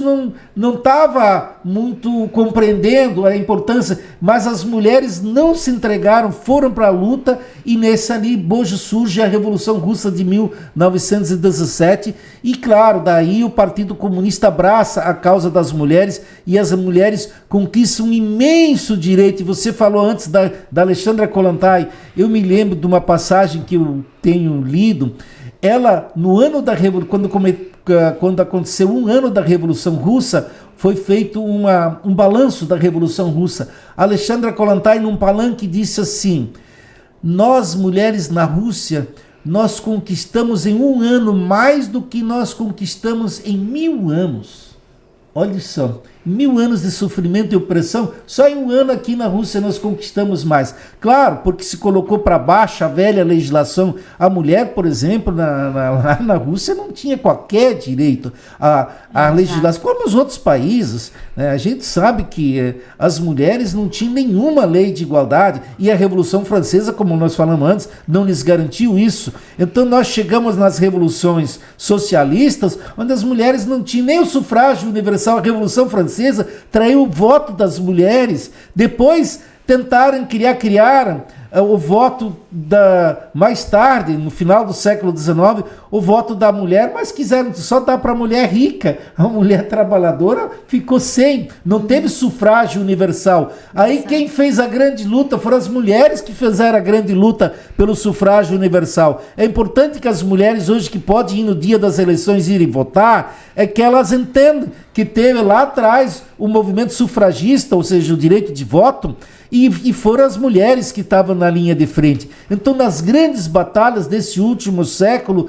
não estava muito compreendendo a importância, mas as mulheres não se entregaram, foram para a luta, e nesse ali hoje surge a Revolução Russa de 1917, e claro, daí o Partido Comunista abraça a causa das mulheres, e as mulheres conquistam um imenso direito. E você falou antes da Alexandra Kollontai, eu me lembro de uma passagem que eu tenho lido, ela, no ano da Revolução, quando aconteceu 1 ano da Revolução Russa, foi feito um balanço da Revolução Russa. Alexandra Kollontai, num palanque, disse assim: nós, mulheres na Rússia, nós conquistamos em 1 ano mais do que nós conquistamos em 1000 anos. Olha só, 1000 anos de sofrimento e opressão, só em 1 ano aqui na Rússia nós conquistamos mais. Claro, porque se colocou para baixo a velha legislação. A mulher, por exemplo, lá na Rússia não tinha qualquer direito à legislação, como nos outros países. Né? A gente sabe que as mulheres não tinham nenhuma lei de igualdade, e a Revolução Francesa, como nós falamos antes, não lhes garantiu isso. Então nós chegamos nas revoluções socialistas, onde as mulheres não tinham nem o sufrágio universal. A Revolução Francesa traiu o voto das mulheres. Depois tentaram criar o voto mais tarde, no final do século XIX, o voto da mulher, mas quiseram só dar para a mulher rica. A mulher trabalhadora ficou sem, não teve sufrágio universal. Aí quem fez a grande luta foram as mulheres que fizeram a grande luta pelo sufrágio universal. É importante que as mulheres hoje que podem ir no dia das eleições irem votar, é que elas entendam que teve lá atrás o movimento sufragista, ou seja, o direito de voto, e foram as mulheres que estavam na linha de frente. Então, nas grandes batalhas desse último século,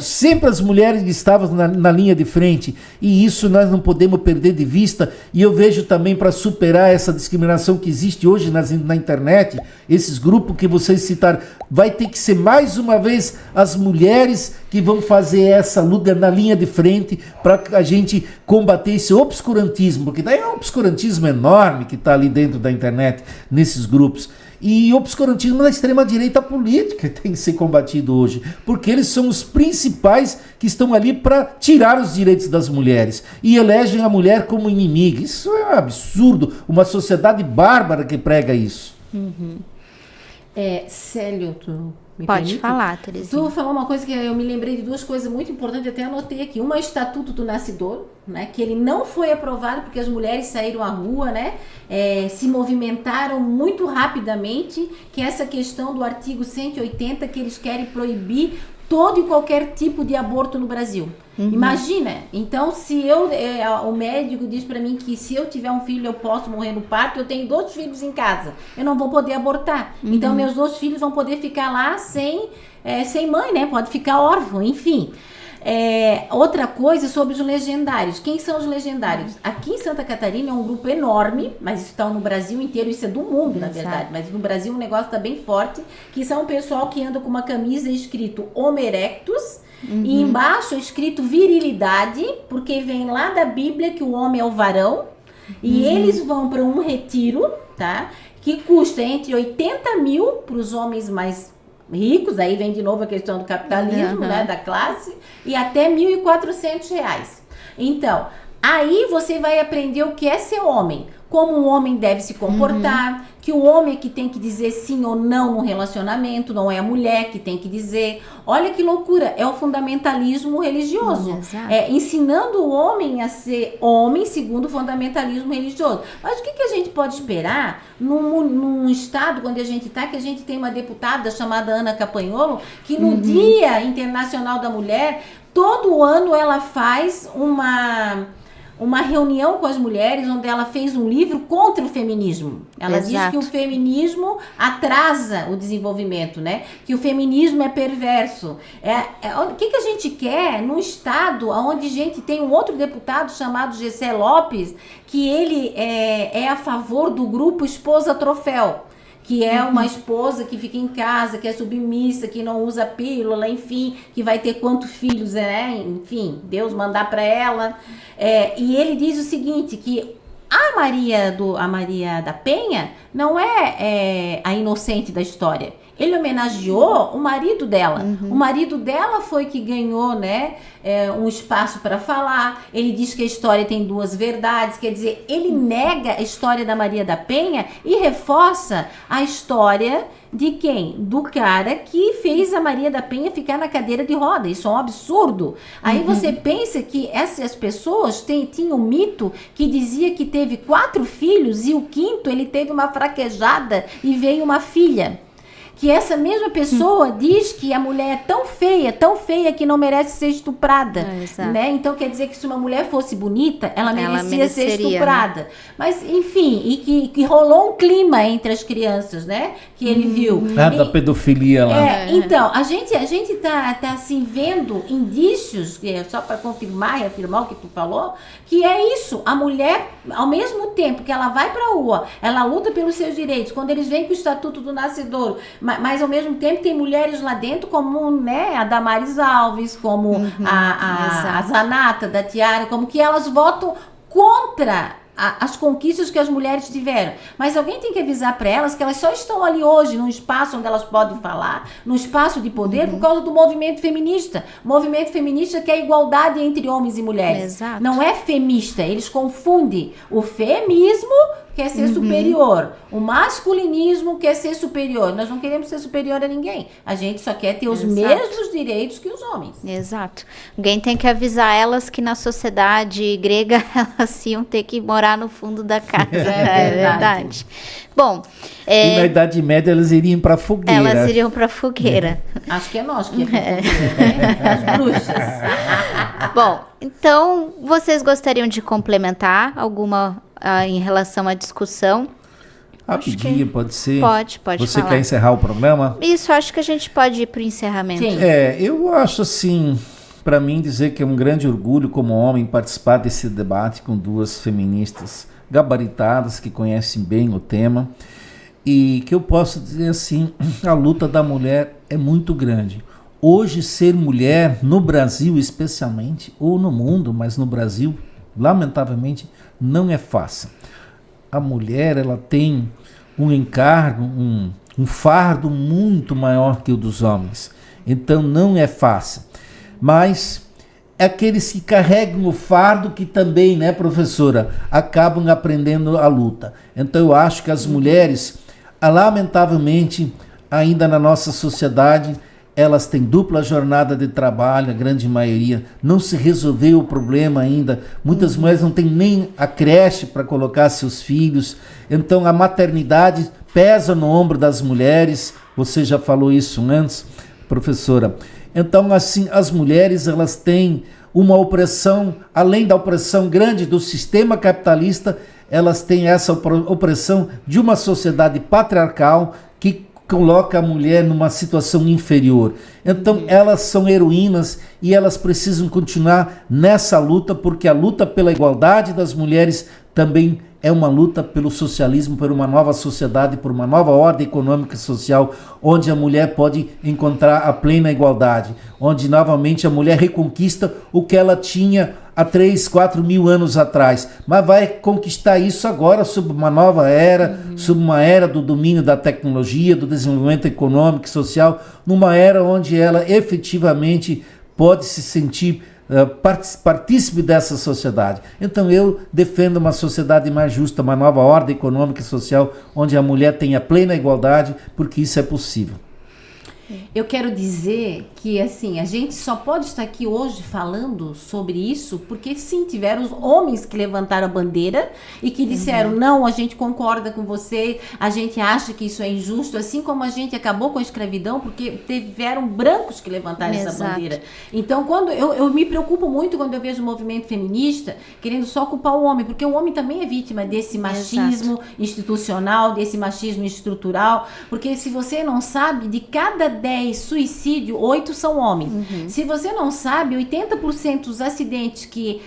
sempre as mulheres estavam na linha de frente, e isso nós não podemos perder de vista. E eu vejo também, para superar essa discriminação que existe hoje na internet, esses grupos que vocês citaram, vai ter que ser mais uma vez as mulheres que vão fazer essa luta na linha de frente para a gente combater esse obscurantismo, porque daí é um obscurantismo enorme que está ali dentro da internet, nesses grupos. E o obscurantismo da extrema-direita política tem que ser combatido hoje, porque eles são os principais que estão ali para tirar os direitos das mulheres e elegem a mulher como inimiga. Isso é um absurdo, uma sociedade bárbara que prega isso. Célio, tu me Pode permite? falar, Terezinha. Tu falou uma coisa que eu me lembrei de duas coisas muito importantes, até anotei aqui. Uma é o Estatuto do Nascedor, né, que ele não foi aprovado porque as mulheres saíram à rua, né, se movimentaram muito rapidamente, que é essa questão do artigo 180, que eles querem proibir todo e qualquer tipo de aborto no Brasil. Imagina, então se o médico diz para mim que se eu tiver um filho eu posso morrer no parto, eu tenho 2 filhos em casa, eu não vou poder abortar. Então meus 2 filhos vão poder ficar lá sem mãe, né? Pode ficar órfão, enfim. Outra coisa sobre os legendários. Quem são os legendários? Aqui em Santa Catarina é um grupo enorme, mas estão no Brasil inteiro, isso é do mundo, na verdade, mas no Brasil o negócio está bem forte, que são o pessoal que anda com uma camisa escrito Homo erectus, e embaixo é escrito virilidade, porque vem lá da Bíblia que o homem é o varão, e eles vão para um retiro, tá? Que custa entre 80 mil para os homens mais ricos, aí vem de novo a questão do capitalismo, né, da classe, e até R$1.400. Então, aí você vai aprender o que é ser homem, como um homem deve se comportar, que o homem é que tem que dizer sim ou não no relacionamento, não é a mulher que tem que dizer. Olha que loucura, é o fundamentalismo religioso, ensinando o homem a ser homem segundo o fundamentalismo religioso. Mas o que a gente pode esperar num estado onde a gente está, que a gente tem uma deputada chamada Ana Campagnolo, que no Dia Internacional da Mulher, todo ano ela faz uma reunião com as mulheres, onde ela fez um livro contra o feminismo. Ela diz que o feminismo atrasa o desenvolvimento, né? Que o feminismo é perverso. O que a gente quer num estado onde a gente tem um outro deputado chamado Gessé Lopes, que ele é a favor do grupo Esposa Troféu, que é uma esposa que fica em casa, que é submissa, que não usa pílula, enfim, que vai ter quantos filhos, né? Enfim, Deus mandar para ela. E ele diz o seguinte, que a Maria da Penha não é a inocente da história. Ele homenageou o marido dela. O marido dela foi que ganhou, né, um espaço para falar. Ele diz que a história tem 2 verdades. Quer dizer, ele nega a história da Maria da Penha e reforça a história de quem? Do cara que fez a Maria da Penha ficar na cadeira de roda. Isso é um absurdo. Aí você pensa que essas pessoas tinham um mito que dizia que teve 4 filhos e o 5º ele teve uma fraquejada e veio uma filha. Que essa mesma pessoa diz que a mulher é tão feia que não merece ser estuprada, né? Então quer dizer que se uma mulher fosse bonita, ela mereceria ser estuprada. Né? Mas enfim, e que rolou um clima entre as crianças, né? Que ele viu. Da pedofilia lá. Então, a gente tá assim vendo indícios, só para confirmar e afirmar o que tu falou, que é isso. A mulher, ao mesmo tempo que ela vai para a rua, ela luta pelos seus direitos. Quando eles vêm com o Estatuto do Nascedor, mas ao mesmo tempo tem mulheres lá dentro como, né, a Damares Alves, como a Zanata da Tiara, como que elas votam contra as conquistas que as mulheres tiveram. Mas alguém tem que avisar para elas que elas só estão ali hoje num espaço onde elas podem falar, num espaço de poder, por causa do movimento feminista. O movimento feminista quer igualdade entre homens e mulheres. Não é femista. Eles confundem o feminismo, quer ser superior. O masculinismo quer ser superior. Nós não queremos ser superior a ninguém. A gente só quer ter os mesmos direitos que os homens. Exato. Alguém tem que avisar elas que na sociedade grega elas iam ter que morar no fundo da casa. É verdade. Bom, e na Idade Média elas iriam para a fogueira. Elas iriam para a fogueira. Acho que é nós que ia pra fogueira, né? As bruxas. Bom, então vocês gostariam de complementar alguma em relação à discussão? Rapidinho, pode ser? Pode Você falar. quer encerrar o programa? Isso, acho que a gente pode ir para o encerramento. Sim. Eu acho assim, para mim dizer que é um grande orgulho como homem participar desse debate com duas feministas gabaritadas que conhecem bem o tema, e que eu posso dizer assim, a luta da mulher é muito grande. Hoje ser mulher no Brasil especialmente, ou no mundo, mas no Brasil, lamentavelmente, não é fácil. A mulher, ela tem um encargo, um fardo muito maior que o dos homens. Então não é fácil. Mas aqueles que carregam o fardo que também, né, professora, acabam aprendendo a luta. Então eu acho que as mulheres, lamentavelmente, ainda na nossa sociedade, elas têm dupla jornada de trabalho, a grande maioria. Não se resolveu o problema ainda. Muitas mulheres não têm nem a creche para colocar seus filhos. Então a maternidade pesa no ombro das mulheres. Você já falou isso antes, professora. Então, assim, as mulheres, elas têm uma opressão, além da opressão grande do sistema capitalista, elas têm essa opressão de uma sociedade patriarcal que coloca a mulher numa situação inferior. Então, elas são heroínas e elas precisam continuar nessa luta, porque a luta pela igualdade das mulheres também é uma luta pelo socialismo, por uma nova sociedade, por uma nova ordem econômica e social, onde a mulher pode encontrar a plena igualdade, onde novamente a mulher reconquista o que ela tinha há 3, 4 mil anos atrás, mas vai conquistar isso agora sob uma nova era, sob uma era do domínio da tecnologia, do desenvolvimento econômico e social, numa era onde ela efetivamente pode se sentir partícipe dessa sociedade. Então eu defendo uma sociedade mais justa, uma nova ordem econômica e social, onde a mulher tenha plena igualdade, porque isso é possível. Eu quero dizer que, assim, a gente só pode estar aqui hoje falando sobre isso porque, sim, tiveram os homens que levantaram a bandeira e que disseram, não, a gente concorda com você, a gente acha que isso é injusto, assim como a gente acabou com a escravidão porque tiveram brancos que levantaram essa bandeira. Então, quando eu me preocupo muito quando eu vejo o movimento feminista querendo só culpar o homem, porque o homem também é vítima desse machismo institucional, desse machismo estrutural, porque se você não sabe, de cada 10 suicídios, 8 são homens. Se você não sabe, 80% dos acidentes que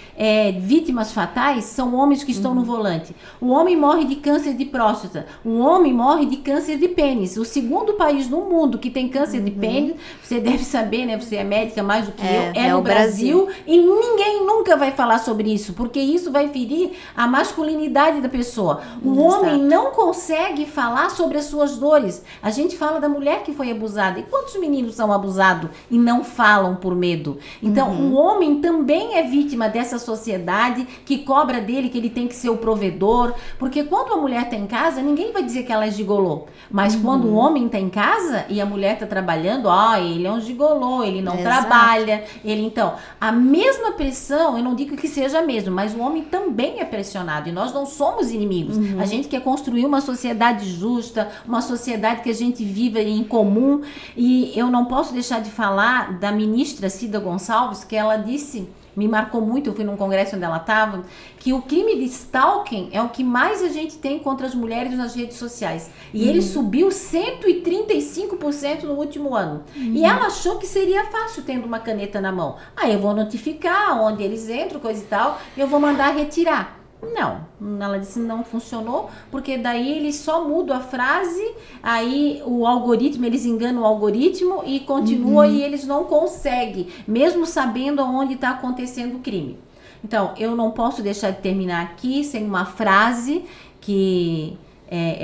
vítimas fatais são homens que estão no volante. O homem morre de câncer de próstata. O homem morre de câncer de pênis. O segundo país no mundo que tem câncer de pênis, você deve saber, né? Você é médica mais do que eu, é no Brasil. E ninguém nunca vai falar sobre isso, porque isso vai ferir a masculinidade da pessoa. O homem não consegue falar sobre as suas dores. A gente fala da mulher que foi abusada. E quantos meninos são abusados e não falam por medo? Então, o homem também é vítima dessa sociedade que cobra dele que ele tem que ser o provedor. Porque quando a mulher está em casa, ninguém vai dizer que ela é gigolô. Mas quando o homem está em casa e a mulher está trabalhando, ele é um gigolô, ele não trabalha. Então, a mesma pressão, eu não digo que seja a mesma, mas o homem também é pressionado. E nós não somos inimigos. A gente quer construir uma sociedade justa, uma sociedade que a gente viva em comum. E eu não posso deixar de falar da ministra Cida Gonçalves, que ela disse, me marcou muito, eu fui num congresso onde ela estava, que o crime de stalking é o que mais a gente tem contra as mulheres nas redes sociais. E ele subiu 135% no último ano. E ela achou que seria fácil tendo uma caneta na mão. Eu vou notificar onde eles entram, coisa e tal, e eu vou mandar retirar. Não, ela disse não funcionou, porque daí eles só mudam a frase, aí o algoritmo, eles enganam o algoritmo e continua e eles não conseguem, mesmo sabendo onde está acontecendo o crime. Então, eu não posso deixar de terminar aqui sem uma frase que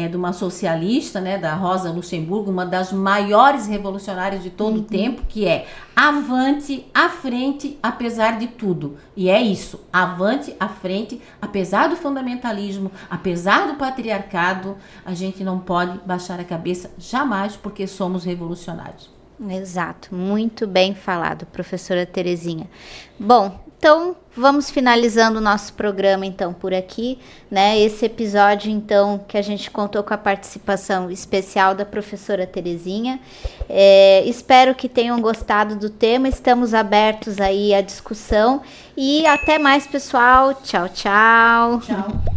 de uma socialista, né, da Rosa Luxemburgo, uma das maiores revolucionárias de todo o tempo, que é avante, à frente, apesar de tudo. E é isso, avante, à frente, apesar do fundamentalismo, apesar do patriarcado, a gente não pode baixar a cabeça jamais, porque somos revolucionários. Exato, muito bem falado, professora Terezinha. Bom, então vamos finalizando o nosso programa então por aqui, né? Esse episódio então que a gente contou com a participação especial da professora Terezinha. Espero que tenham gostado do tema, estamos abertos aí à discussão e até mais, pessoal. Tchau, tchau. Tchau.